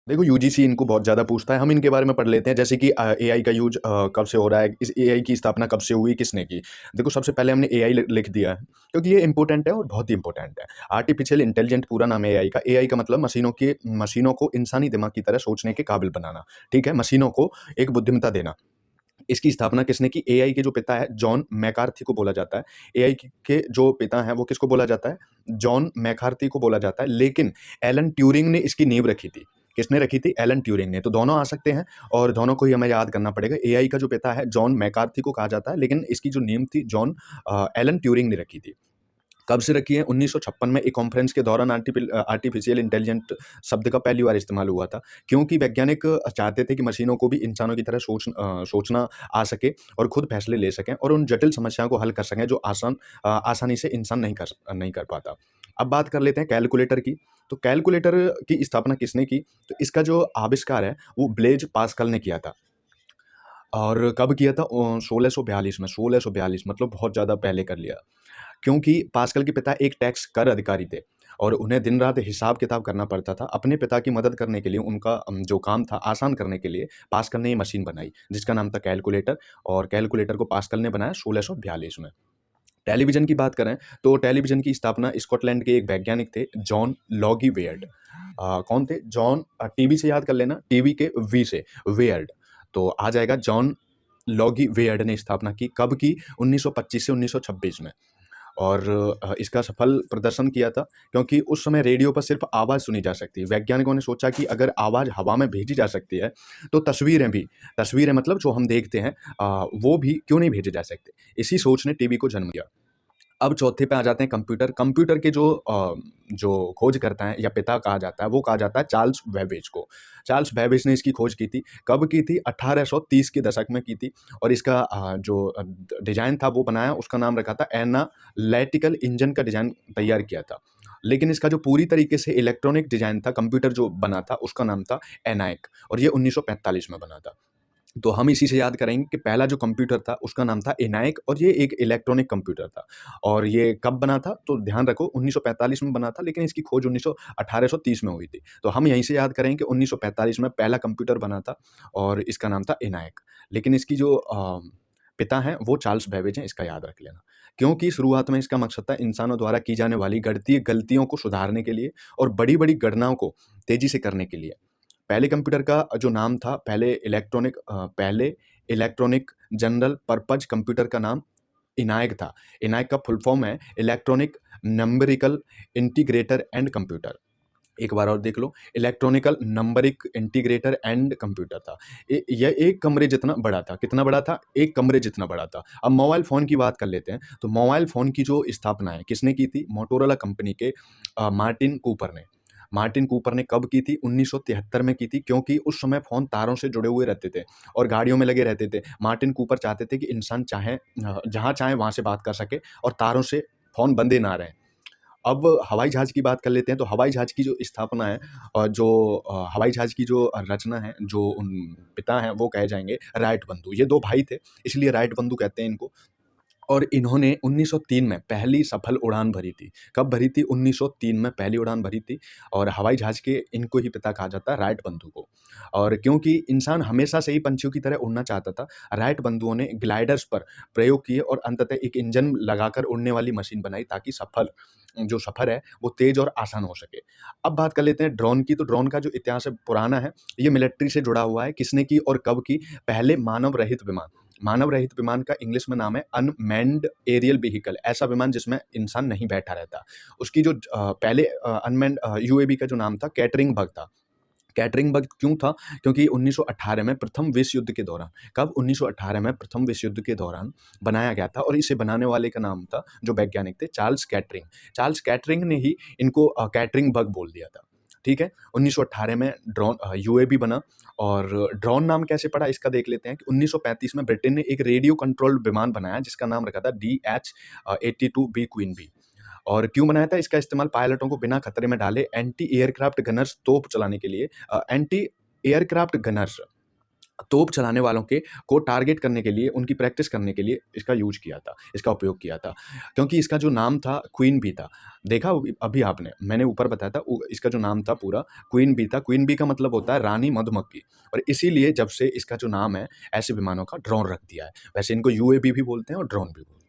देखो यूजीसी इनको बहुत ज़्यादा पूछता है, हम इनके बारे में पढ़ लेते हैं जैसे कि एआई का यूज़ कब से हो रहा है, इस एआई की स्थापना कब से हुई, किसने की? देखो सबसे पहले हमने एआई लिख दिया है, क्योंकि ये इम्पोर्टेंट है और बहुत ही इम्पोर्टेंट है। आर्टिफिशियल इंटेलिजेंट पूरा नाम है एआई का। एआई का मतलब मशीनों को इंसानी दिमाग की तरह सोचने के काबिल बनाना, ठीक है? मशीनों को एक बुद्धिमत्ता देना। इसकी स्थापना किसने की? एआई के जो पिता है जॉन मैकार्थी को बोला जाता है। एआई के जो पिता हैं वो किसको बोला जाता है? जॉन मैकार्थी को बोला जाता है, लेकिन एलन ट्यूरिंग ने इसकी नींव रखी थी। किसने रखी थी? एलन ट्यूरिंग ने। तो दोनों आ सकते हैं और दोनों को ही हमें याद करना पड़ेगा। एआई का जो पिता है जॉन मैकार्थी को कहा जाता है, लेकिन इसकी जो नींव थी एलन ट्यूरिंग ने रखी थी। कब से रखी है? 1956 में एक कॉन्फ्रेंस के दौरान आर्टिफिशियल इंटेलिजेंट शब्द का पहली बार इस्तेमाल हुआ था, क्योंकि वैज्ञानिक चाहते थे कि मशीनों को भी इंसानों की तरह सोचना आ सके और खुद फैसले ले सकें और उन जटिल समस्याओं को हल कर सकें जो आसानी से इंसान नहीं कर पाता। अब बात कर लेते हैं कैलकुलेटर की। तो कैलकुलेटर की स्थापना किसने की? तो इसका जो आविष्कार है वो ब्लेज पास्कल ने किया था। और कब किया था? 1642 में, 1642 मतलब बहुत ज़्यादा पहले कर लिया। क्योंकि पास्कल के पिता एक टैक्स कर अधिकारी थे और उन्हें दिन-रात हिसाब-किताब करना पड़ता था। अपने पिता की मदद करने के लिए उनका जो काम था आसान करने के लिए पास्कल ने ये मशीन बनाई, जिसका नाम था कैलकुलेटर और कैलकुलेटर को पास्कल ने बनाया 1642 में। टेलीविज़न की बात करें तो टेलीविज़न की स्थापना स्कॉटलैंड के एक वैज्ञानिक थे जॉन लॉगी वेयर्ड। कौन थे? टीवी से याद कर लेना, टीवी के वी से वेयर्ड। तो आ जाएगा जॉन लॉगी वेयर्ड ने स्थापना की। कब की? 1925 से 1926 में। और इसका सफल प्रदर्शन किया था, क्योंकि उस समय रेडियो पर सिर्फ आवाज़ सुनी जा सकती है। वैज्ञानिकों ने सोचा कि अगर आवाज़ हवा में भेजी जा सकती है, तो तस्वीरें मतलब जो हम देखते हैं वो भी क्यों नहीं भेजे जा सकते? इसी सोच ने टीवी को जन्म दिया। अब चौथे पे आ जाते हैं कंप्यूटर। कंप्यूटर के जो खोजकर्ता हैं या पिता कहा जाता है, वो कहा जाता है चार्ल्स बेबेज को। चार्ल्स बेबेज ने इसकी खोज की थी। कब की थी? 1830 के दशक में की थी और इसका डिज़ाइन था वो बनाया, उसका नाम रखा था एनालिटिकल इंजन का डिज़ाइन तैयार किया था। लेकिन इसका जो पूरी तरीके से इलेक्ट्रॉनिक डिज़ाइन था, कंप्यूटर जो बना था, उसका नाम था एनाक और ये 1945 में बना था। तो हम इसी से याद करेंगे कि पहला जो कंप्यूटर था उसका नाम था ENIAC और ये एक इलेक्ट्रॉनिक कंप्यूटर था और ये कब बना था? तो ध्यान रखो 1945 में बना था, लेकिन इसकी खोज 1830 में हुई थी। तो हम यहीं से याद करेंगे कि 1945 में पहला कंप्यूटर बना था और इसका नाम था ENIAC। लेकिन इसकी जो पिता हैं वो चार्ल्स बेबेज हैं, इसका याद रख लेना। क्योंकि शुरुआत में इसका मकसद था इंसानों द्वारा की जाने वाली गलतियों को सुधारने के लिए और बड़ी-बड़ी गणनाओं को तेज़ी से करने के लिए। पहले कंप्यूटर का जो नाम था, पहले इलेक्ट्रॉनिक जनरल पर्पज़ कंप्यूटर का नाम ENIAC था। ENIAC का फुल फॉर्म है electronic numerical integrator and computer. एक बार और देख लो, electronical numeric integrator and computer था। यह एक कमरे जितना बड़ा था। कितना बड़ा था? एक कमरे जितना बड़ा था। अब मोबाइल फ़ोन की बात कर लेते हैं, तो मोबाइल फ़ोन की जो स्थापना है, किसने की थी? मोटोरोला कंपनी के मार्टिन कूपर ने। मार्टिन कूपर ने कब की थी? 1973 में की थी, क्योंकि उस समय फ़ोन तारों से जुड़े हुए रहते थे और गाड़ियों में लगे रहते थे। मार्टिन कूपर चाहते थे कि इंसान जहाँ चाहे वहाँ से बात कर सके और तारों से फ़ोन बंधे ना रहें। अब हवाई जहाज़ की बात कर लेते हैं, तो हवाई जहाज़ की जो स्थापना है हवाई जहाज़ की जो रचना है, जो उन पिता हैं, वो कहे जाएँगे राइट बंधु। ये 2 भाई थे, इसलिए राइट बंधु कहते हैं इनको। और इन्होंने 1903 में पहली सफल उड़ान भरी थी। कब भरी थी? 1903 में पहली उड़ान भरी थी और हवाई जहाज़ के इनको ही पिता कहा जाता है, राइट बंधु को। और क्योंकि इंसान हमेशा से ही पंछियों की तरह उड़ना चाहता था, राइट बंधुओं ने ग्लाइडर्स पर प्रयोग किए और अंततः एक इंजन लगाकर उड़ने वाली मशीन बनाई, ताकि जो सफ़र है, वो तेज़ और आसान हो सके। अब बात कर लेते हैं ड्रोन की, तो ड्रोन का जो इतिहास है पुराना है, ये मिलिट्री से जुड़ा हुआ है। किसने की और कब की? पहले मानव रहित विमान का इंग्लिश में नाम है अनमैन्ड एरियल व्हीकल, ऐसा विमान जिसमें इंसान नहीं बैठा रहता। उसकी पहले अनमैन्ड यूएवी का जो नाम था कैटरिंग बग था। कैटरिंग बग क्यों था? क्योंकि 1918 में प्रथम विश्व युद्ध के दौरान, कब? 1918 में प्रथम विश्व युद्ध के दौरान बनाया गया था और इसे बनाने वाले का नाम था, जो वैज्ञानिक थे, चार्ल्स कैटरिंग। चार्ल्स कैटरिंग ने ही इनको कैटरिंग बग बोल दिया था। ठीक है? 1918 में यूएवी बना और ड्रोन नाम कैसे पड़ा इसका देख लेते हैं कि 1935 में ब्रिटेन ने एक रेडियो कंट्रोल्ड विमान बनाया, जिसका नाम रखा था DH-82B क्वीन बी। और क्यों बनाया था? इसका इस्तेमाल पायलटों को बिना खतरे में डाले एंटी एयरक्राफ्ट गनर्स तोप चलाने के लिए एंटी एयरक्राफ्ट गनर्स तोप चलाने वालों के को टारगेट करने के लिए, उनकी प्रैक्टिस करने के लिए इसका यूज़ किया था, इसका उपयोग किया था। क्योंकि इसका जो नाम था क्वीन बी था। देखा अभी आपने, मैंने ऊपर बताया था इसका जो नाम था पूरा क्वीन बी था। क्वीन बी का मतलब होता है रानी मधुमक्खी, और इसीलिए जब से इसका जो नाम है ऐसे विमानों का ड्रोन रख दिया है। वैसे इनको यूएवी भी बोलते हैं और ड्रोन भी बोलते हैं।